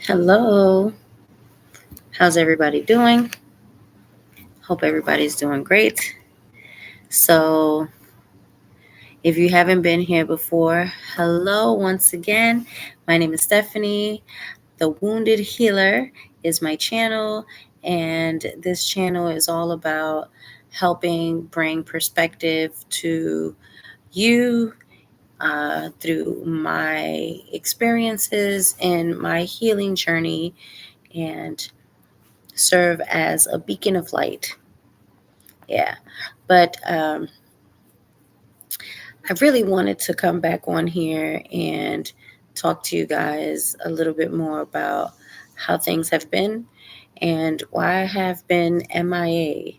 Hello, how's everybody doing? Hope everybody's doing great. So, if you haven't been here before, hello once again. My name is Stephanie. The Wounded Healer is my channel, and this channel is all about helping bring perspective to you through my experiences and my healing journey and serve as a beacon of light. Yeah. But I really wanted to come back on here and talk to you guys a little bit more about how things have been and why I have been MIA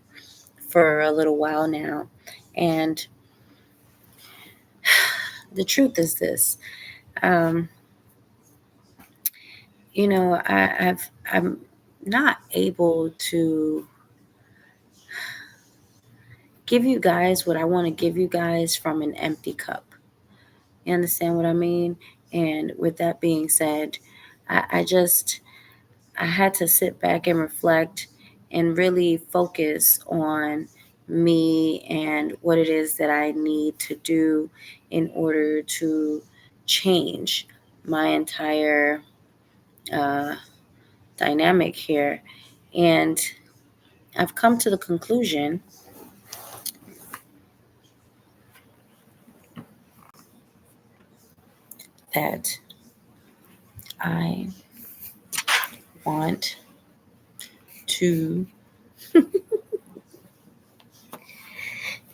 for a little while now. And the truth is this, um, I'm not able to give you guys what I want to give you guys from an empty cup. You understand what I mean? And with that being said, I had to sit back and reflect and really focus on me and what it is that I need to do in order to change my entire uh, dynamic here. And I've come to the conclusion that I want to,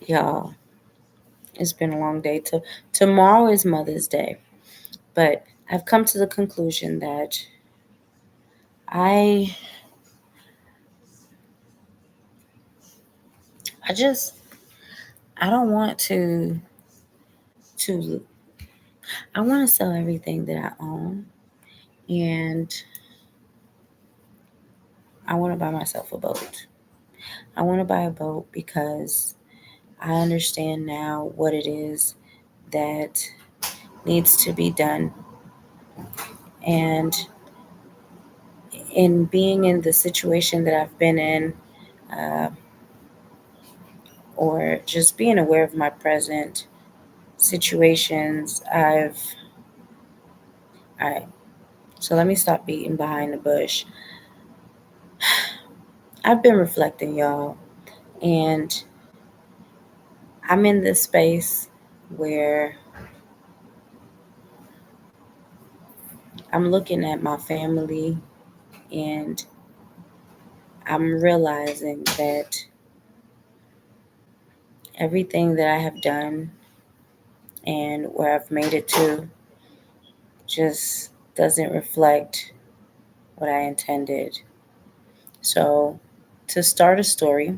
y'all, it's been a long day. Tomorrow is Mother's Day, but I've come to the conclusion that I I just I don't want to I want to sell everything that I own, and I want to buy myself a boat. I want to buy a boat because I understand now what it is that needs to be done. And in being in the situation that I've been in, uh, or just being aware of my present situations, I, so let me stop beating behind the bush. I've been reflecting, y'all, and I'm in this space where I'm looking at my family and I'm realizing that everything that I have done and where I've made it to just doesn't reflect what I intended. So, to start a story,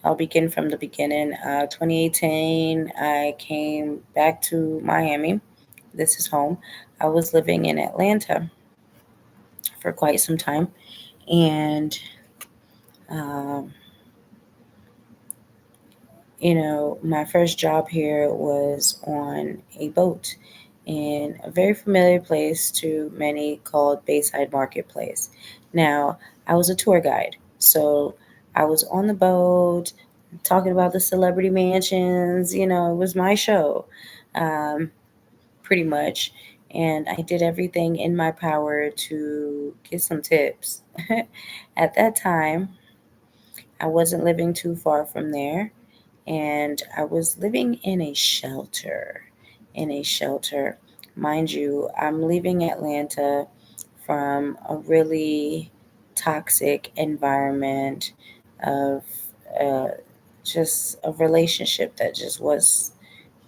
I'll begin from the beginning. 2018, I came back to Miami. This is home. I was living in Atlanta for quite some time, and um, my first job here was on a boat in a very familiar place to many called Bayside Marketplace. Now, I was a tour guide, so I was on the boat talking about the celebrity mansions. It was my show, um, pretty much. And I did everything in my power to get some tips. At that time, I wasn't living too far from there, and I was living in a shelter. In a shelter. Mind you, I'm leaving Atlanta from a really toxic environment of uh, just a relationship that just was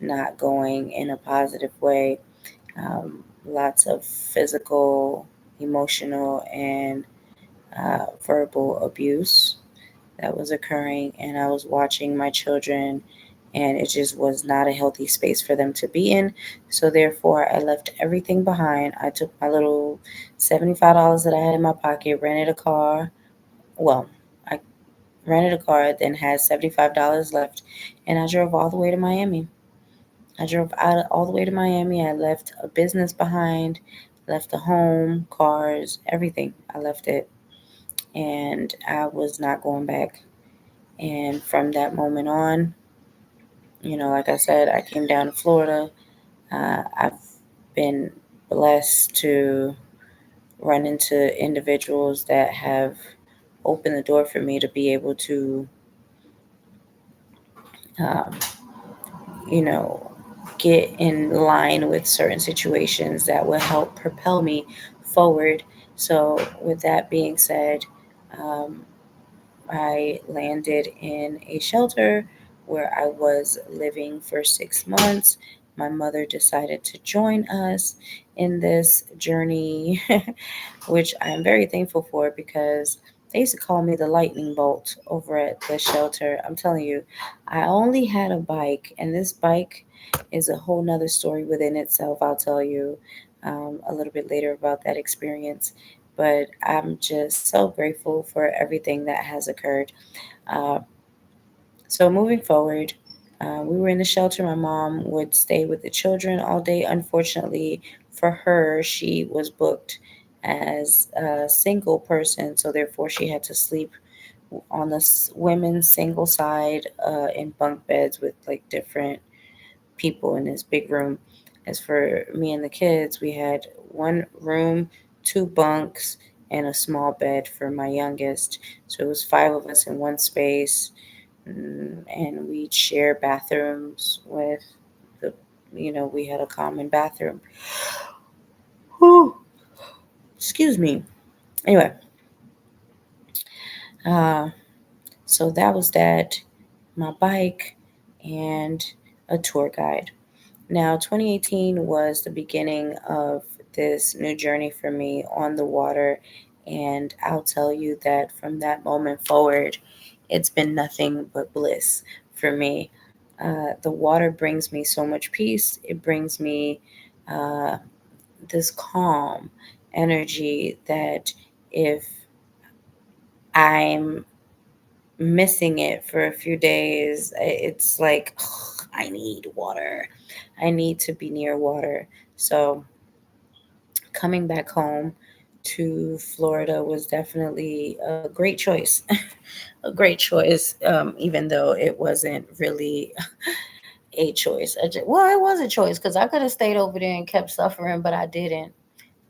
not going in a positive way. Lots of physical, emotional, and verbal abuse that was occurring, and I was watching my children, and it just was not a healthy space for them to be in. So therefore, I left everything behind. I took my little $75 that I had in my pocket, rented a car. Well, I rented a car, then had $75 left, and I drove all the way to Miami. I drove out all the way to Miami. I left a business behind. left the home, cars, everything. I left it, and I was not going back. And from that moment on, like I said, I came down to Florida. I've been blessed to run into individuals that have opened the door for me to be able to, um, you know, get in line with certain situations that will help propel me forward. So, with that being said, um, I landed in a shelter where I was living for 6 months. My mother decided to join us in this journey, which I'm very thankful for because they used to call me the lightning bolt over at the shelter. I'm telling you, I only had a bike, and this bike is a whole nother story within itself. I'll tell you a little bit later about that experience. But I'm just so grateful for everything that has occurred. Uh, so moving forward, we were in the shelter. My mom would stay with the children all day. Unfortunately for her, she was booked as a single person, so therefore she had to sleep on the women's single side in bunk beds with like different people in this big room. As for me and the kids, we had one room, two bunks, and a small bed for my youngest. So it was five of us in one space, and we'd share bathrooms with the, we had a common bathroom. Whew, excuse me. Anyway, uh, so that was that, my bike, and a tour guide. Now, 2018 was the beginning of this new journey for me on the water, and I'll tell you that from that moment forward, it's been nothing but bliss for me. The water brings me so much peace. It brings me uh, this calm energy that if I'm missing it for a few days, it's like, "Ugh, I need water. I need to be near water." So coming back home to Florida was definitely a great choice. A great choice, even though it wasn't really a choice. Well, it was a choice because I could have stayed over there and kept suffering, but I didn't.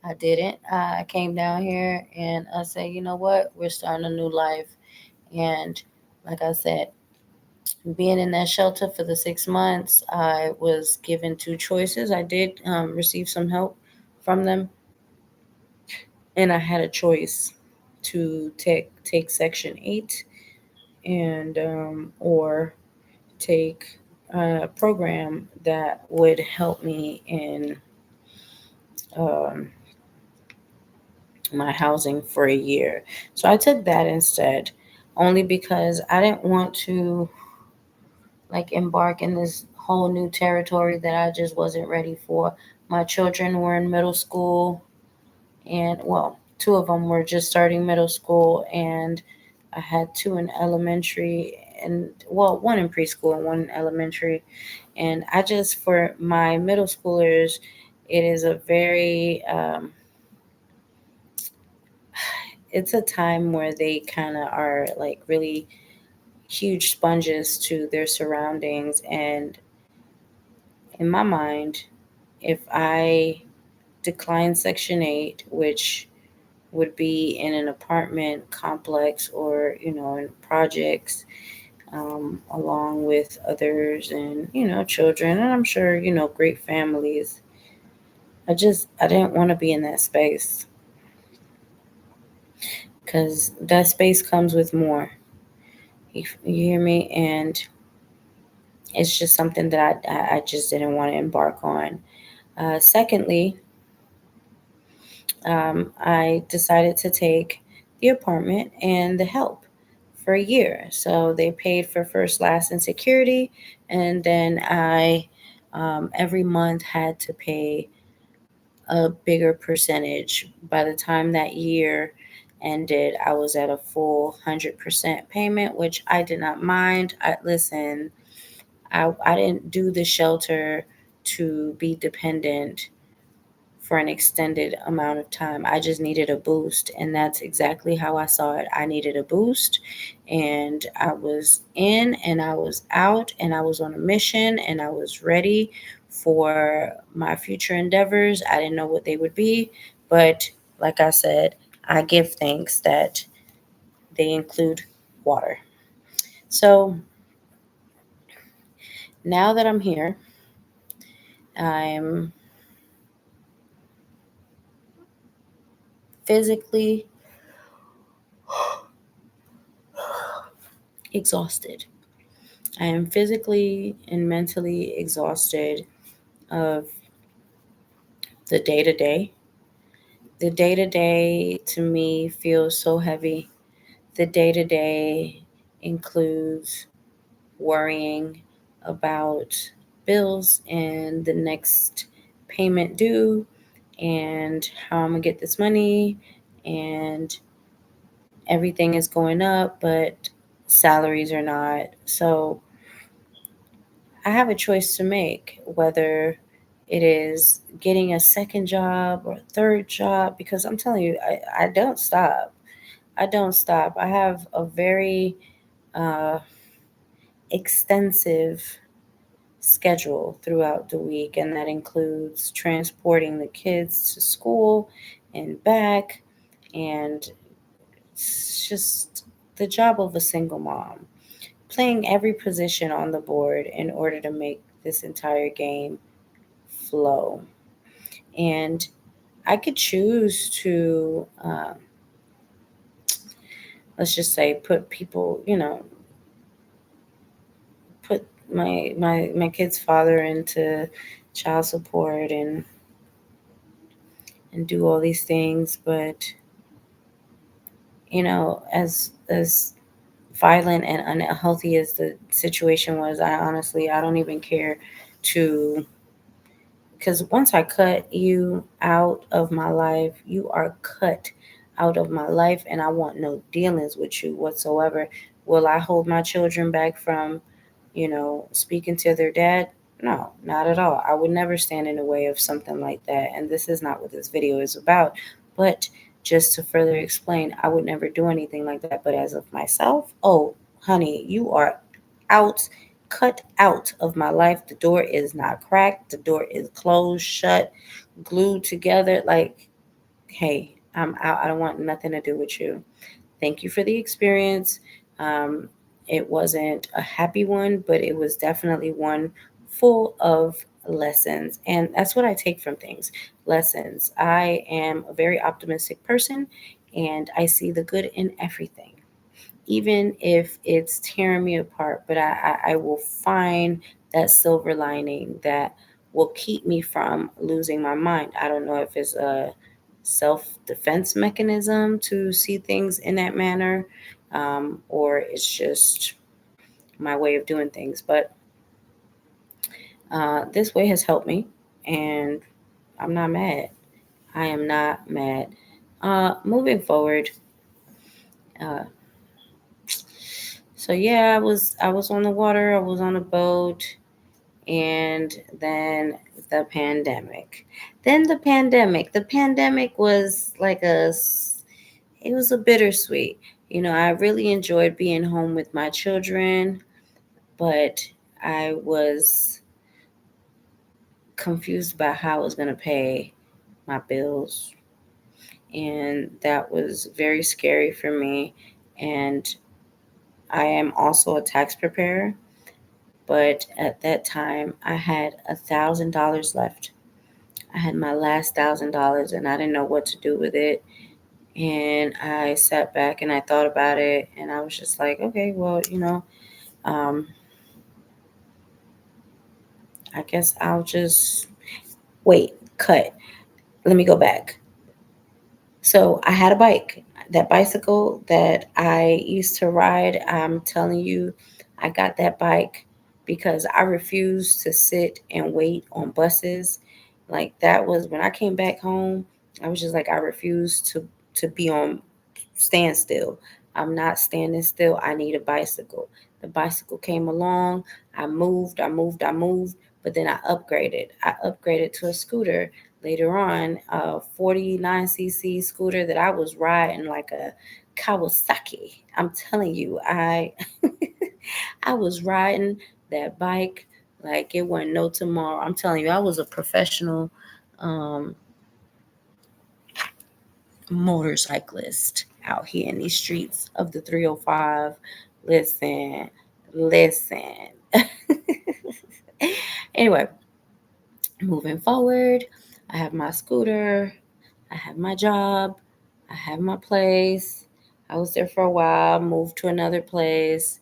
I didn't. I came down here and I said, you know what? We're starting a new life. And like I said, being in that shelter for the 6 months, I was given two choices. I did receive some help from them, and I had a choice to take Section 8 and or take a program that would help me in um, my housing for a year. So I took that instead, only because I didn't want to like embark in this whole new territory that I just wasn't ready for. My children were in middle school, and well, two of them were just starting middle school, and I had two in elementary, and well, one in preschool and one in elementary. And I just, for my middle schoolers, it is a very, it's a time where they kind of are like really huge sponges to their surroundings. And in my mind, if I decline Section 8, which would be in an apartment complex or, in projects, along with others and, children, and I'm sure, great families. I didn't want to be in that space because that space comes with more. You hear me? And it's just something that I just didn't want to embark on. Secondly, I decided to take the apartment and the help for a year. So they paid for first, last, and security. And then I, every month, had to pay a bigger percentage. By the time that year ended, I was at a full 100% payment, which I did not mind. Listen, I didn't do the shelter to be dependent for an extended amount of time. I just needed a boost, and that's exactly how I saw it. I needed a boost, and I was in and I was out, and I was on a mission, and I was ready for my future endeavors. I didn't know what they would be, but like I said, I give thanks that they include water. So now that I'm here, I'm physically exhausted. I am physically and mentally exhausted of the day to day. The day to day to me feels so heavy. The day to day includes worrying about bills and the next payment due and how I'm going to get this money, and everything is going up, but salaries are not. So I have a choice to make whether it is getting a second job or a third job, because I'm telling you, I don't stop. I don't stop. I have a very uh, extensive schedule throughout the week, and that includes transporting the kids to school and back, and it's just the job of a single mom, playing every position on the board in order to make this entire game flow. And I could choose to, let's just say, put people, put my kid's father into child support and do all these things, but as violent and unhealthy as the situation was, I don't even care to, because once I cut you out of my life, you are cut out of my life, and I want no dealings with you whatsoever. Will I hold my children back from, speaking to their dad? No, not at all. I would never stand in the way of something like that. And this is not what this video is about. But just to further explain, I would never do anything like that. But as of myself, oh, honey, you are out, cut out of my life. The door is not cracked, the door is closed, shut, glued together. Like, hey, I'm out. I don't want nothing to do with you. Thank you for the experience. Um, it wasn't a happy one, but it was definitely one full of lessons. And that's what I take from things, lessons. I am a very optimistic person, and I see the good in everything, even if it's tearing me apart. But I will find that silver lining that will keep me from losing my mind. I don't know if it's a self defense mechanism to see things in that manner, or it's just my way of doing things. But this way has helped me, and I'm not mad. I am not mad. Moving forward, uh, so yeah, I was on the water. I was on a boat, and then the pandemic. Then the pandemic. The pandemic was like it was a bittersweet. I really enjoyed being home with my children, but I was confused about how I was going to pay my bills. And that was very scary for me. And I am also a tax preparer. But at that time, I had $1,000 left. I had my last $1,000, and I didn't know what to do with it. And I sat back and I thought about it, and I was just like, okay, well, um, I guess I'll just wait, cut. Let me go back. So I had a bike. That bicycle that I used to ride, I'm telling you, I got that bike because I refused to sit and wait on buses. Like, that was when I came back home, I was just like, I refuse to be on standstill. I'm not standing still. I need a bicycle. The bicycle came along. I moved, I moved, I moved. but then I upgraded. I upgraded to a scooter later on, a 49cc scooter that I was riding like a Kawasaki. I'm telling you, I was riding that bike like it wasn't no tomorrow. I'm telling you, I was a professional um, motorcyclist out here in these streets of the 305. Listen, listen. Anyway, moving forward, I have my scooter, I have my job, I have my place. I was there for a while, moved to another place.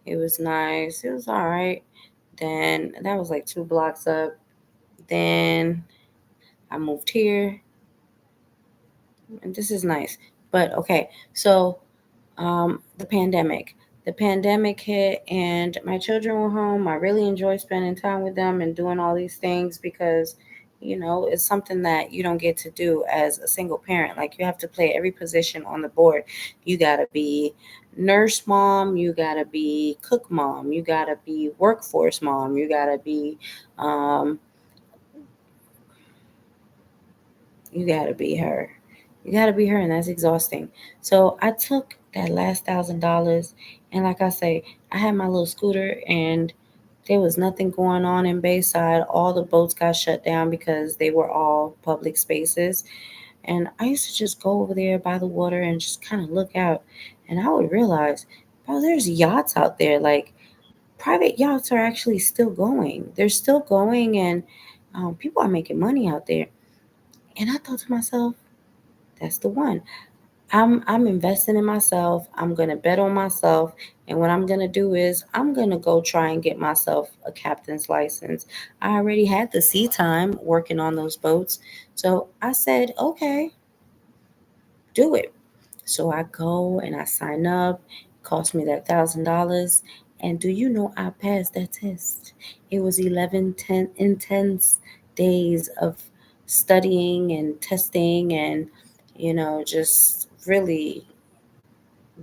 It was nice, it was all right. Then that was like 2 blocks up. Then I moved here, and this is nice. But okay, so the pandemic. The pandemic hit, and my children were home. I really enjoy spending time with them and doing all these things because, it's something that you don't get to do as a single parent. Like, you have to play every position on the board. You got to be nurse mom, you got to be cook mom, you got to be workforce mom, um, you got to be her. You got to be her, and that's exhausting. So I took that last $1,000, and like I say, I had my little scooter, and there was nothing going on in Bayside. All the boats got shut down because they were all public spaces. And I used to just go over there by the water and just kind of look out, and I would realize, bro, there's yachts out there. Like, private yachts are actually still going. They're still going, and people are making money out there. And I thought to myself, that's the one. I'm investing in myself. I'm gonna bet on myself. And what I'm gonna do is I'm gonna go try and get myself a captain's license. I already had the sea time working on those boats. So I said, okay, do it. So I go and I sign up. It cost me that $1,000. And do you know I passed that test? It was intense days of studying and testing and, just really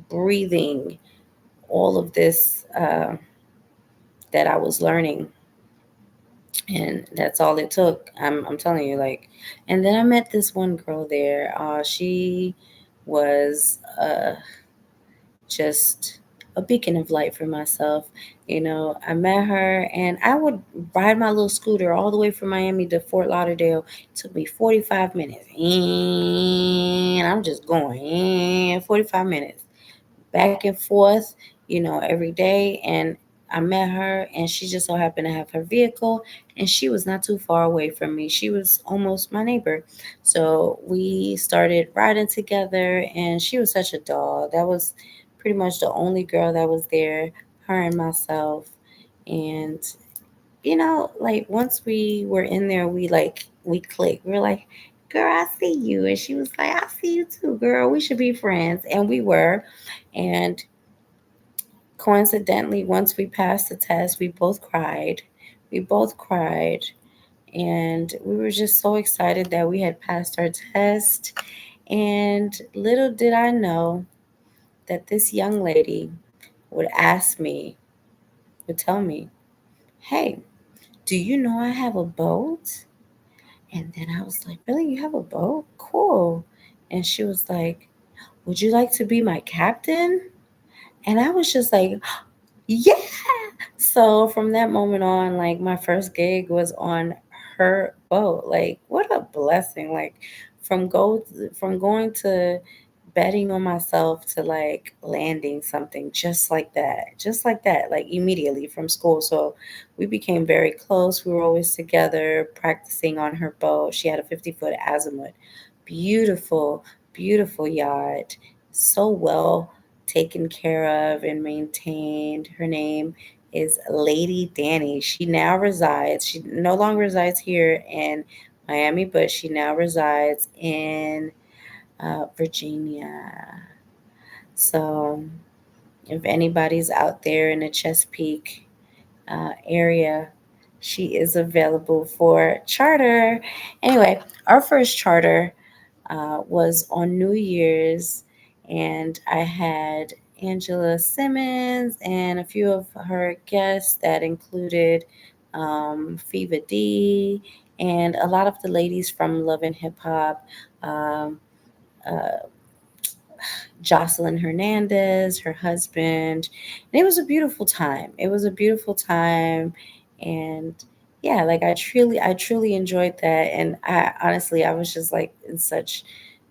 breathing all of this that I was learning. And that's all it took. I'm telling you, like, and then I met this one girl there. She was just a beacon of light for myself. I met her, and I would ride my little scooter all the way from Miami to Fort Lauderdale. It took me 45 minutes. And I'm just going, and 45 minutes back and forth, every day. And I met her, and she just so happened to have her vehicle, and she was not too far away from me. She was almost my neighbor. So we started riding together, and she was such a doll. That was pretty much the only girl that was there, her and myself. And, like, once we were in there, we clicked. We were like, girl, I see you. And she was like, I see you too, girl. We should be friends. And we were. And coincidentally, once we passed the test, we both cried. We both cried. And we were just so excited that we had passed our test. And little did I know that this young lady would ask me, would tell me, hey, do you know I have a boat? And then I was like, really? You have a boat? Cool. And she was like, would you like to be my captain? And I was just like, yeah. So from that moment on, like, my first gig was on her boat. Like, what a blessing. Like, from going to betting on myself to like landing something just like that. Just like that, like immediately from school. So we became very close. We were always together practicing on her boat. She had a 50-foot azimuth. Beautiful, beautiful yacht. So well taken care of and maintained. Her name is Lady Danny. She no longer resides here in Miami, but she now resides in Virginia. So if anybody's out there in the Chesapeake area, she is available for charter. Anyway, our first charter was on New Year's, and I had Angela Simmons and a few of her guests that included Fiva D, and a lot of the ladies from Love and Hip Hop. Um, uh, Jocelyn Hernandez, her husband. And it was a beautiful time. It was a beautiful time. And yeah, like I truly enjoyed that. And I honestly, I was just like in such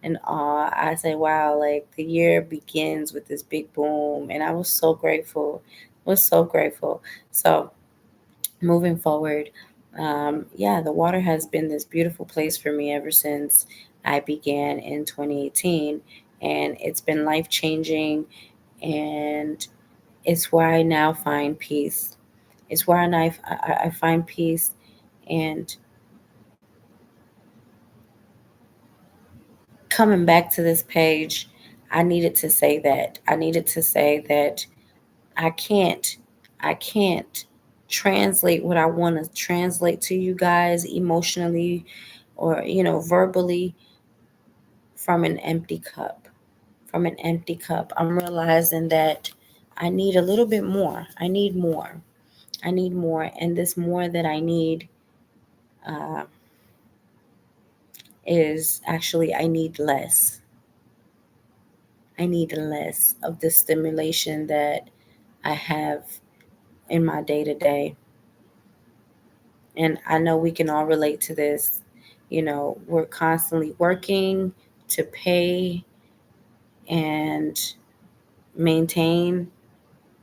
an awe. I said, wow, like the year begins with this big boom. And I was so grateful. Was so grateful. So moving forward, yeah, the water has been this beautiful place for me ever since I began in 2018. And it's been life changing. And it's where I now find peace. It's where I find peace. And coming back to this page, I needed to say that. I needed to say that I can't, I can't translate what I want to translate to you guys emotionally or, verbally from an empty cup. From an empty cup. I'm realizing that I need a little bit more. I need more. I need more. And this more that I need uh, is actually, I need less. I need less of the stimulation that I have in my day to day. And I know we can all relate to this. We're constantly working to pay and maintain,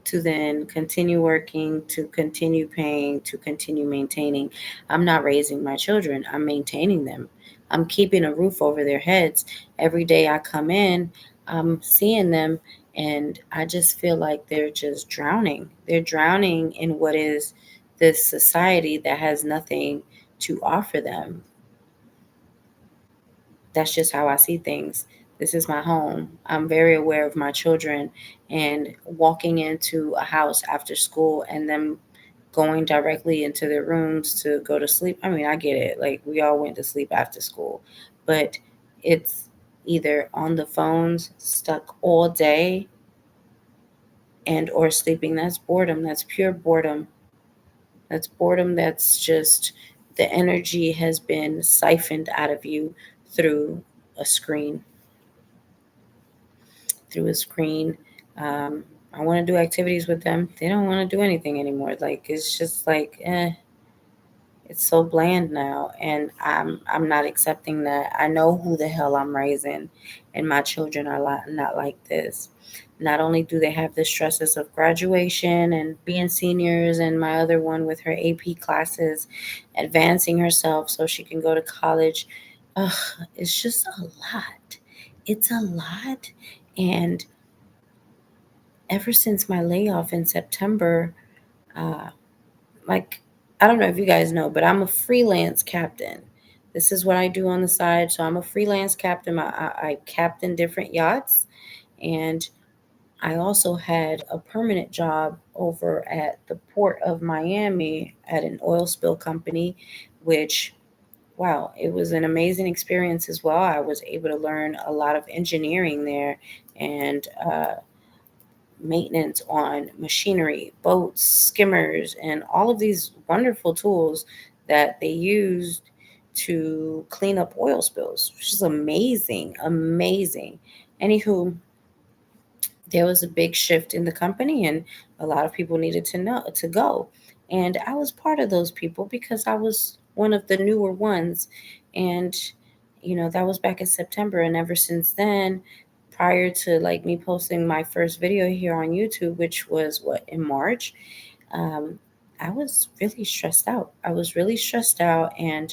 to then continue working, to continue paying, to continue maintaining. I'm not raising my children, I'm maintaining them. I'm keeping a roof over their heads. Every day I come in, I'm seeing them, and I just feel like they're just drowning. They're drowning in what is this society that has nothing to offer them. That's just how I see things. This is my home. I'm very aware of my children, and walking into a house after school and them going directly into their rooms to go to sleep. I mean, I get it. Like we all went to sleep after school, but it's either on the phones, stuck all day, and or sleeping. That's boredom. That's pure boredom. That's boredom. That's just the energy has been siphoned out of you through a screen. Through a screen. Um, I want to do activities with them. They don't want to do anything anymore. Like it's just like, it's so bland now, and I'm not accepting that. I know who the hell I'm raising, and my children are not like this. Not only do they have the stresses of graduation and being seniors, and my other one with her AP classes, advancing herself so she can go to college. Ugh, it's just a lot. It's a lot. And ever since my layoff in September, uh, like, I don't know if you guys know, but I'm a freelance captain. This is what I do on the side. So I'm a freelance captain. I captain different yachts. And I also had a permanent job over at the port of Miami at an oil spill company, which, wow, it was an amazing experience as well. I was able to learn a lot of engineering there, and maintenance on machinery, boats, skimmers, and all of these wonderful tools that they used to clean up oil spills, which is amazing, amazing. Anywho, there was a big shift in the company, and a lot of people needed to go. And I was part of those people because I was one of the newer ones. And that was back in September, and ever since then, prior to like me posting my first video here on YouTube, which was what, in March, um, I was really stressed out. I was really stressed out, and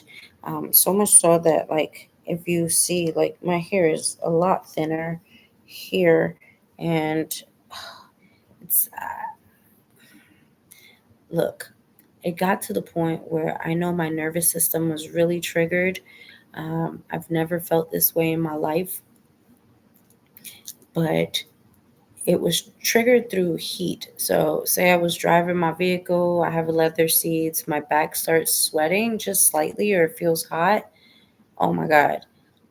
so much so that, like, if you see, like, my hair is a lot thinner here, and it's look, it got to the point where I know my nervous system was really triggered. I've never felt this way in my life, but it was triggered through heat. So, say I was driving my vehicle, I have leather seats, my back starts sweating just slightly or it feels hot. Oh my God,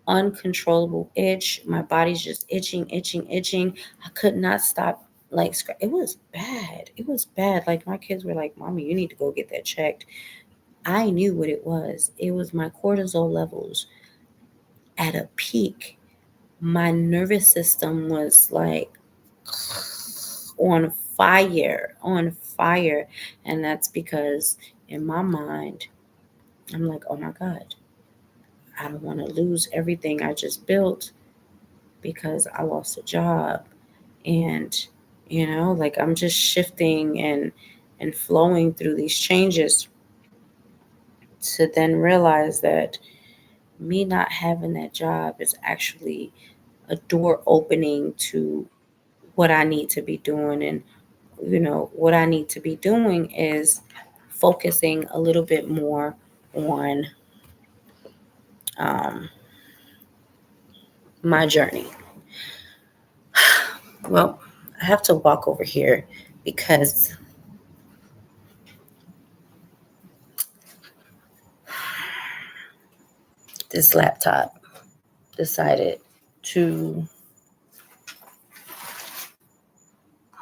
uncontrollable itch. My body's just itching, itching, itching. I could not stop. like it was bad. It was bad. Like my kids were like, "Mommy, you need to go get that checked." I knew what it was. It was my cortisol levels at a peak. My nervous system was like on fire. And that's because in my mind, I'm like, oh my God, I don't want to lose everything I just built because I lost a job. And, like I'm just shifting and flowing through these changes to then realize that me not having that job is actually a door opening to what I need to be doing. And, what I need to be doing is focusing a little bit more on um, my journey. Well, I have to walk over here because this laptop decided to.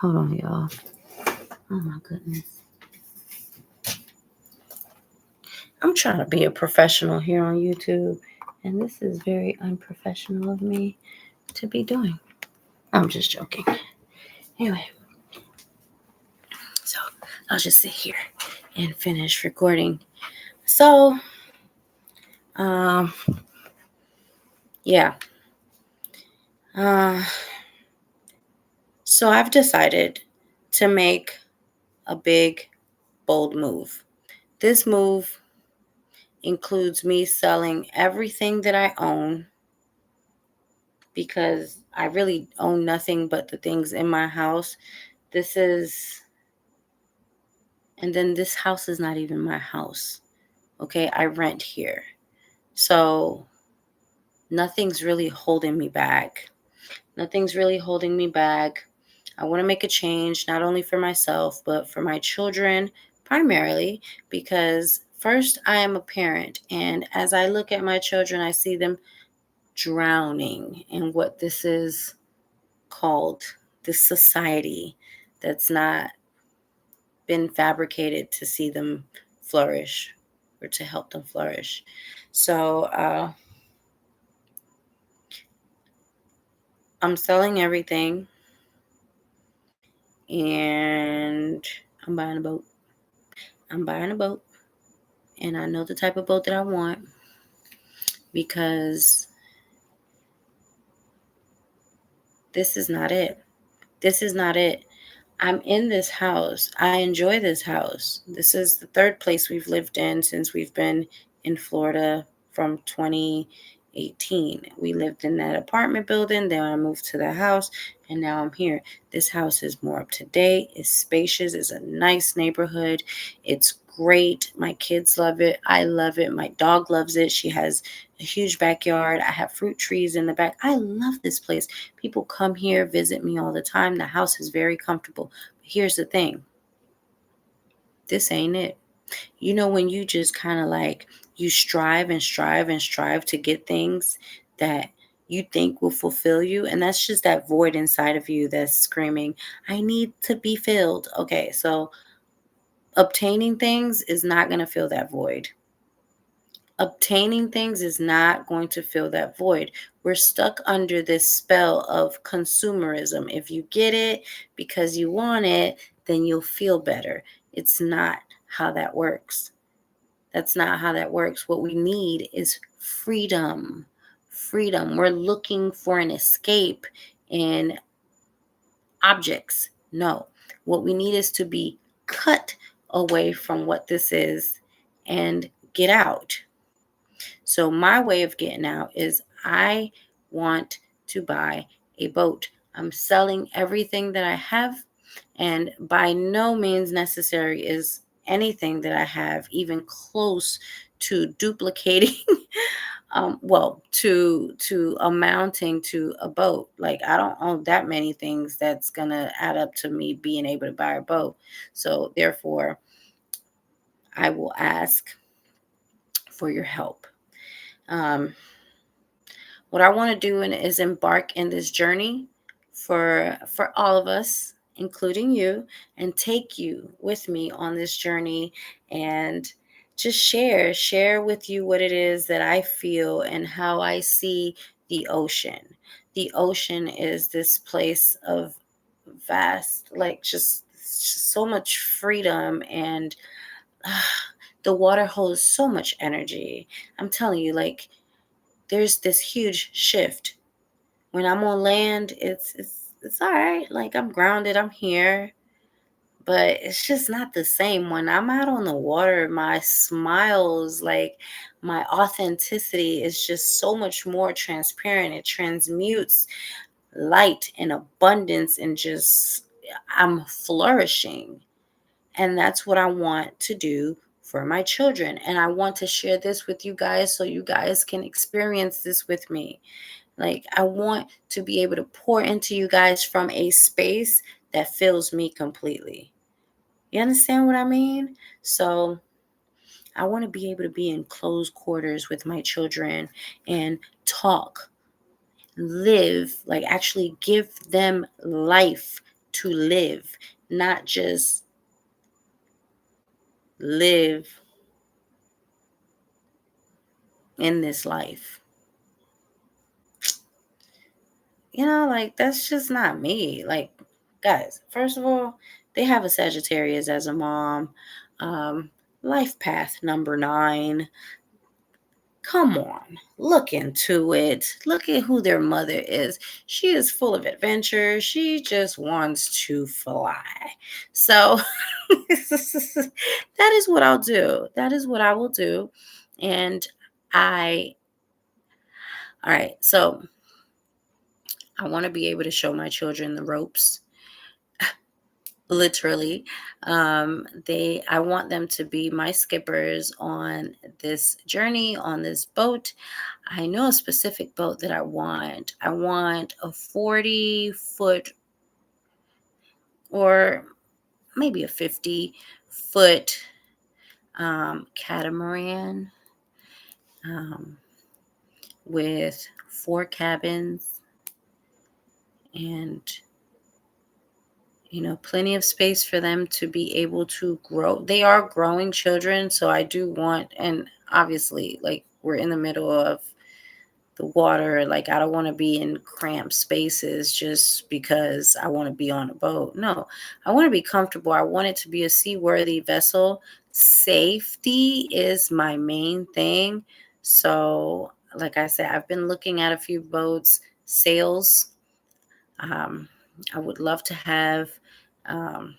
Hold on, y'all. Oh my goodness. I'm trying to be a professional here on YouTube, and this is very unprofessional of me to be doing. I'm just joking. Anyway, so I'll just sit here and finish recording. So, um, yeah. Uh, so I've decided to make a big, bold move. This move includes me selling everything that I own because I really own nothing but the things in my house. This is, and then this house is not even my house. Okay, I rent here. So nothing's really holding me back. Nothing's really holding me back. I want to make a change, not only for myself, but for my children, primarily, because first, I am a parent. And as I look at my children, I see them drowning in what this is called, this society that's not been fabricated to see them flourish or to help them flourish. So I'm selling everything and I'm buying a boat. I'm buying a boat and I know the type of boat that I want because this is not it. This is not it. I'm in this house. I enjoy this house. This is the third place we've lived in since we've been in Florida from 2018. We lived in that apartment building, then I moved to the house, and now I'm here. This house is more up to date, it's spacious, it's a nice neighborhood, it's great. My kids love it. I love it. My dog loves it. She has a huge backyard. I have fruit trees in the back. I love this place. People come here, visit me all the time. The house is very comfortable. But here's the thing. This ain't it. When you just kind of like you strive and strive and strive to get things that you think will fulfill you, and that's just that void inside of you that's screaming, I need to be filled. Okay, so obtaining things is not going to fill that void. Obtaining things is not going to fill that void. We're stuck under this spell of consumerism. If you get it because you want it, then you'll feel better. It's not how that works. That's not how that works. What we need is freedom. Freedom. We're looking for an escape in objects. No. What we need is to be cut away from what this is and get out. So my way of getting out is I want to buy a boat. I'm selling everything that I have, and by no means necessary is anything that I have even close to duplicating to amounting to a boat. Like I don't own that many things that's gonna add up to me being able to buy a boat. So therefore I will ask for your help. um, what I want to do is embark in this journey for all of us including you, and take you with me on this journey and just share with you what it is that I feel and how I see the ocean. The ocean is this place of vast, like just so much freedom, and the water holds so much energy. I'm telling you, like, there's this huge shift. When I'm on land, it's all right. Like, I'm grounded, I'm here, but it's just not the same. When I'm out on the water, my smiles, like, my authenticity is just so much more transparent. It transmutes light and abundance, and just I'm flourishing. And that's what I want to do for my children. And I want to share this with you guys so you guys can experience this with me. Like, I want to be able to pour into you guys from a space that fills me completely. You understand what I mean? So I want to be able to be in close quarters with my children and talk, live, like actually give them life to live, not just live in this life. Like, that's just not me. Like, guys, first of all, they have a Sagittarius as a mom. Um, Life path number 9. Come on, look into it. Look at who their mother is. She is full of adventure. She just wants to fly. So that is what I'll do. That is what I will do. And I, all right, so I want to be able to show my children the ropes, literally. I want them to be my skippers on this journey, on this boat. I know a specific boat that I want a 40-foot, or maybe a 50-foot catamaran, um, with 4 cabins, and plenty of space for them to be able to grow. They are growing children, so I do want, and obviously, like, we're in the middle of the water. Like, I don't want to be in cramped spaces just because I want to be on a boat. No, I want to be comfortable. I want it to be a seaworthy vessel. Safety is my main thing. So, like I said, I've been looking at a few boats, sails. Um, I would love to have um,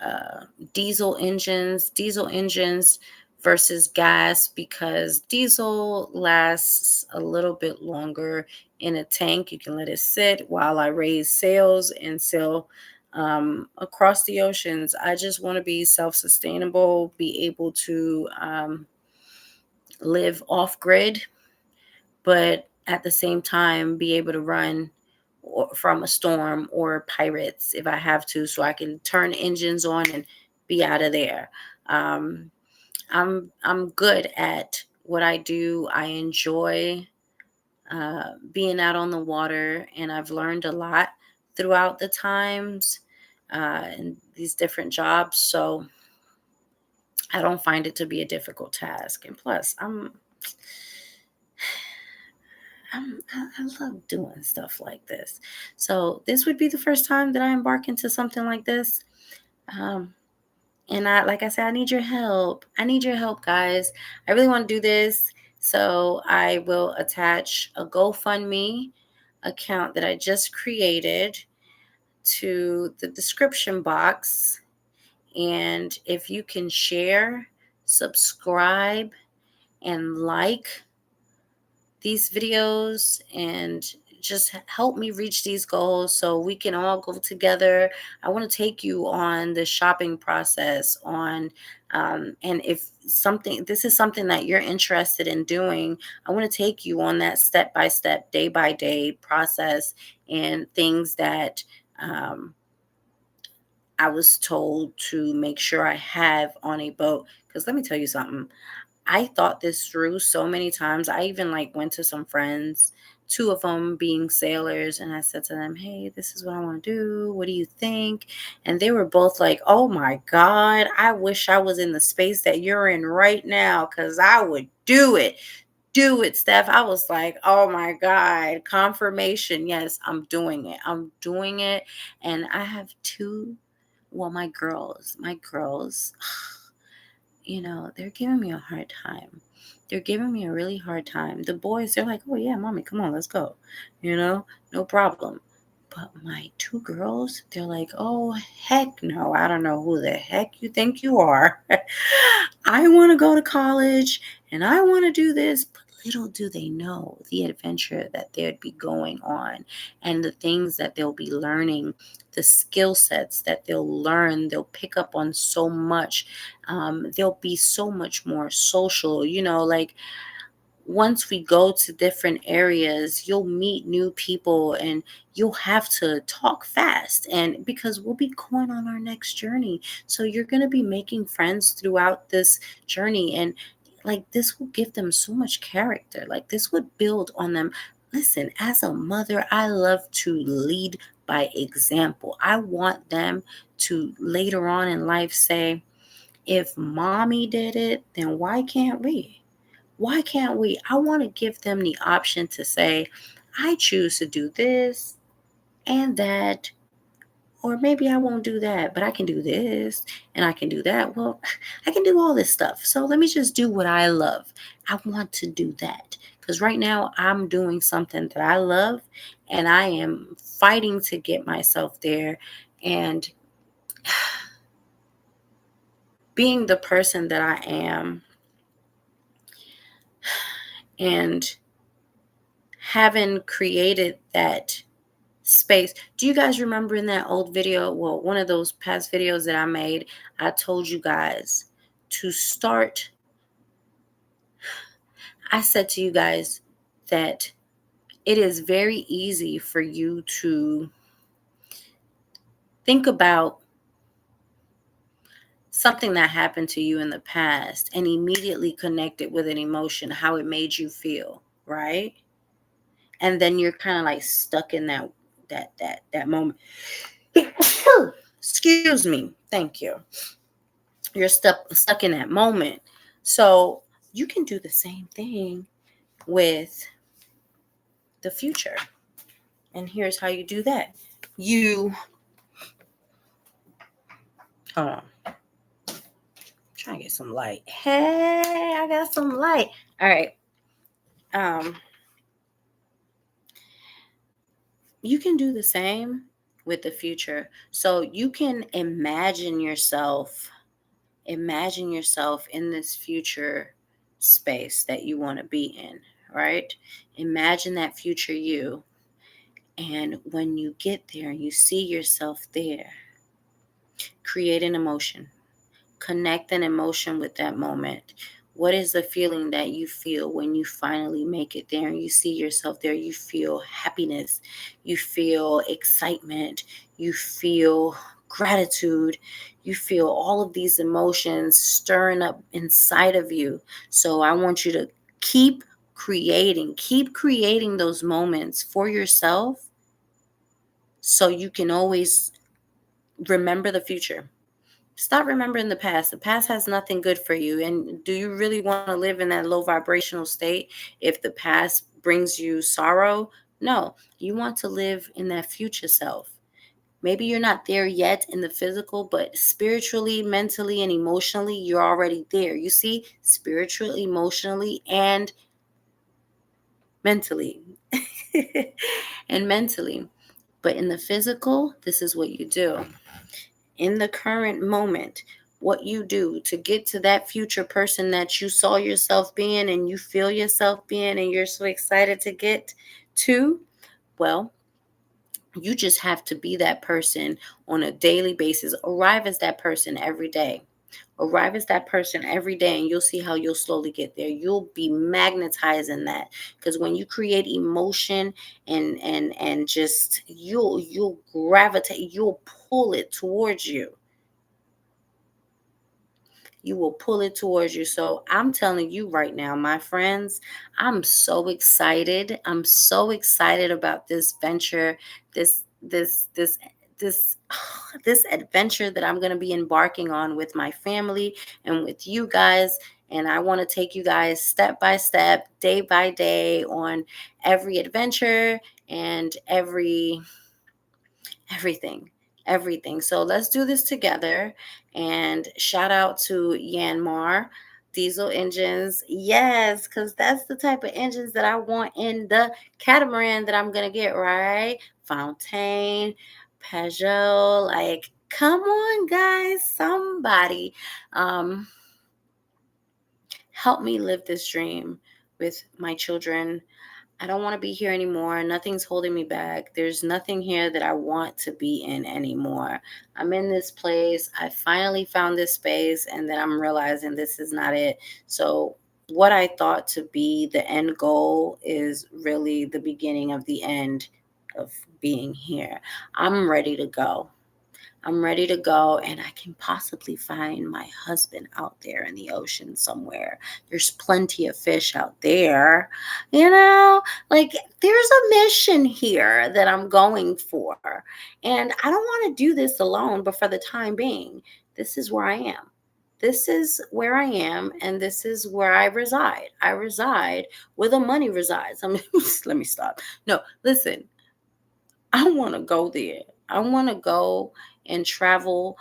uh, diesel engines versus gas, because diesel lasts a little bit longer in a tank. You can let it sit while I raise sails and sail across the oceans. I just want to be self-sustainable, be able to live off grid, but at the same time be able to run from a storm or pirates if I have to, so I can turn engines on and be out of there. Um, I'm good at what I do. I enjoy being out on the water, and I've learned a lot throughout the times in these different jobs. So I don't find it to be a difficult task. And plus, I love doing stuff like this. So this would be the first time that I embark into something like this. Um, and like I said, I need your help. I need your help, guys. I really want to do this. So I will attach a GoFundMe account that I just created to the description box. And if you can share, subscribe, and like these videos, and just help me reach these goals so we can all go together. I want to take you on the shopping process and if this is something that you're interested in doing, I want to take you on that step by step, day by day process, and things that I was told to make sure I have on a boat. Because let me tell you something, I thought this through so many times. I even like went to some friends two of them being sailors. And I said to them, hey, this is what I want to do. What do you think? And they were both like, oh my God, I wish I was in the space that you're in right now, because I would do it. Do it, Steph. I was like, oh my God, confirmation. Yes, I'm doing it. I'm doing it. And I have two, well, my girls, they're giving me a hard time. They're giving me a really hard time. The boys, they're like, oh yeah, mommy, come on, let's go. No problem. But my two girls, they're like, oh, heck no. I don't know who the heck you think you are. I want to go to college and I want to do this. But little do they know the adventure that they'd be going on and the things that they'll be learning, the skill sets that they'll learn. They'll pick up on so much. They'll be so much more social, like once we go to different areas, you'll meet new people and you'll have to talk fast. And because we'll be going on our next journey. So you're going to be making friends throughout this journey. And like this will give them so much character. Like this would build on them. Listen, as a mother, I love to lead by example. I want them to later on in life say, if mommy did it, then why can't we? Why can't we? I want to give them the option to say, I choose to do this and that, or maybe I won't do that, but I can do this and I can do that. Well, I can do all this stuff. So let me just do what I love. I want to do that because right now I'm doing something that I love and I am fighting to get myself there and being the person that I am and having created that space. Do you guys remember in that old video? Well, one of those past videos that I made, I told you guys to start. I said to you guys that it is very easy for you to think about something that happened to you in the past and immediately connect it with an emotion, how it made you feel, right? And then you're kind of like stuck in that moment. Excuse me. Thank you. You're stuck in that moment. So you can do the same thing with the future. And here's how you do that. You hold on. I'm trying to get some light. Hey, I got some light. All right. Um, you can do the same with the future. So you can imagine yourself in this future space that you want to be in, right? Imagine that future you. And when you get there and you see yourself there, create an emotion, connect an emotion with that moment. What is the feeling that you feel when you finally make it there and you see yourself there? You feel happiness, you feel excitement, you feel gratitude, you feel all of these emotions stirring up inside of you. So I want you to keep creating those moments for yourself so you can always remember the future. Stop remembering the past. The past has nothing good for you. And do you really want to live in that low vibrational state if the past brings you sorrow? No, you want to live in that future self. Maybe you're not there yet in the physical, but spiritually, mentally, and emotionally, you're already there. You see, spiritually, emotionally, and mentally. And mentally. But in the physical, this is what you do. In the current moment, what you do to get to that future person that you saw yourself being and you feel yourself being and you're so excited to get to, well, you just have to be that person on a daily basis. Arrive as that person every day. Arrive as that person every day and you'll see how you'll slowly get there. You'll be magnetizing that because when you create emotion and just you'll gravitate, you'll pull it towards you. you will pull it towards you. So I'm telling you right now, my friends, I'm so excited. I'm so excited about this venture, this this adventure that I'm going to be embarking on with my family and with you guys. And I want to take you guys step by step, day by day, on every adventure and everything. So let's do this together. And shout out to Yanmar diesel engines. Yes, because that's the type of engines that I want in the catamaran that I'm gonna get, right? Fontaine, Peugeot, like come on guys, somebody help me live this dream with my children. I don't want to be here anymore. Nothing's holding me back. There's nothing here that I want to be in anymore. I'm in this place. I finally found this space, and then I'm realizing this is not it. So, what I thought to be the end goal is really the beginning of the end of being here. I'm ready to go. I'm ready to go, and I can possibly find my husband out there in the ocean somewhere. There's plenty of fish out there. You know, like there's a mission here that I'm going for. And I don't want to do this alone, but for the time being, this is where I am. This is where I am, and this is where I reside. I reside where the money resides. I mean, let me stop. No, listen, I want to go there. I want to go and travel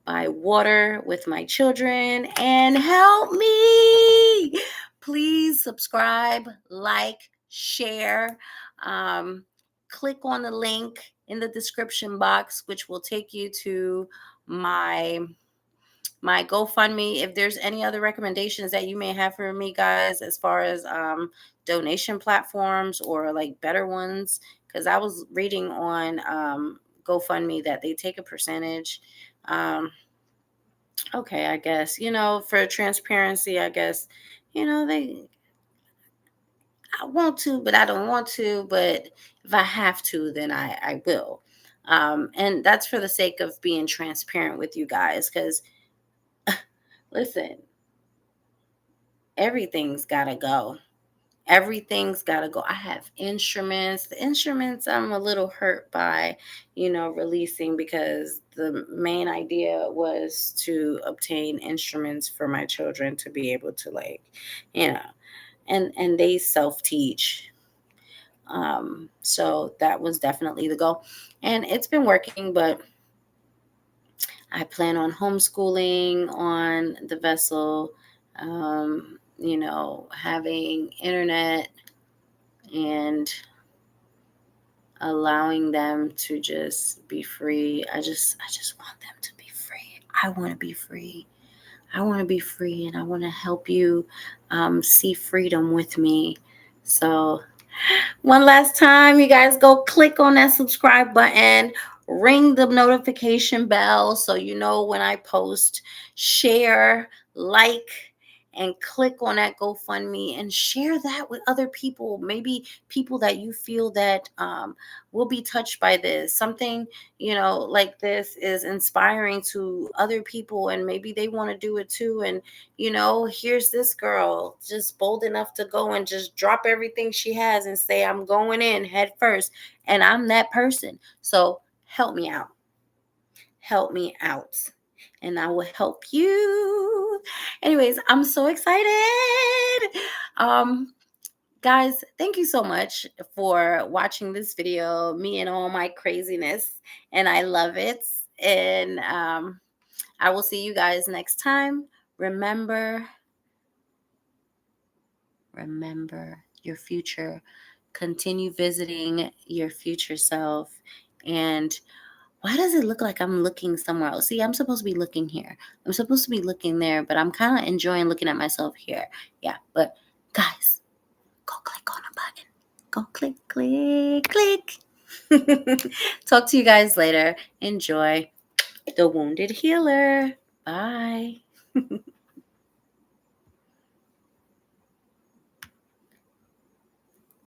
by water with my children, and help me. Please subscribe, like, share. Um, Click on the link in the description box, which will take you to my GoFundMe. If there's any other recommendations that you may have for me, guys, as far as donation platforms or like better ones, because I was reading on GoFundMe that they take a percentage. Okay, I guess, for transparency, I guess, they, I want to, but I don't want to. But if I have to, then I will. And that's for the sake of being transparent with you guys, because listen, everything's got to go. Everything's got to go. I have instruments. The instruments I'm a little hurt by, releasing, because the main idea was to obtain instruments for my children to be able to, like, you know, and they self-teach. So that was definitely the goal. And it's been working, but I plan on homeschooling on the vessel, having internet and allowing them to just be free. I just want them to be free. I want to be free. I want to be free, and I want to help you see freedom with me. So one last time, you guys go click on that subscribe button, ring the notification bell so you know when I post, share, like, and click on that GoFundMe and share that with other people. Maybe people that you feel that will be touched by this. Something, like this is inspiring to other people, and maybe they want to do it too. And, here's this girl just bold enough to go and just drop everything she has and say, I'm going in head first. And I'm that person. So help me out. Help me out. And I will help you. Anyways, I'm so excited. Guys, thank you so much for watching this video, me and all my craziness. And I love it. And I will see you guys next time. Remember your future. Continue visiting your future self. And why does it look like I'm looking somewhere else? See, I'm supposed to be looking here. I'm supposed to be looking there, but I'm kind of enjoying looking at myself here. Yeah, but guys, go click on a button. Go click, click, click. Talk to you guys later. Enjoy. The Wounded Healer. Bye.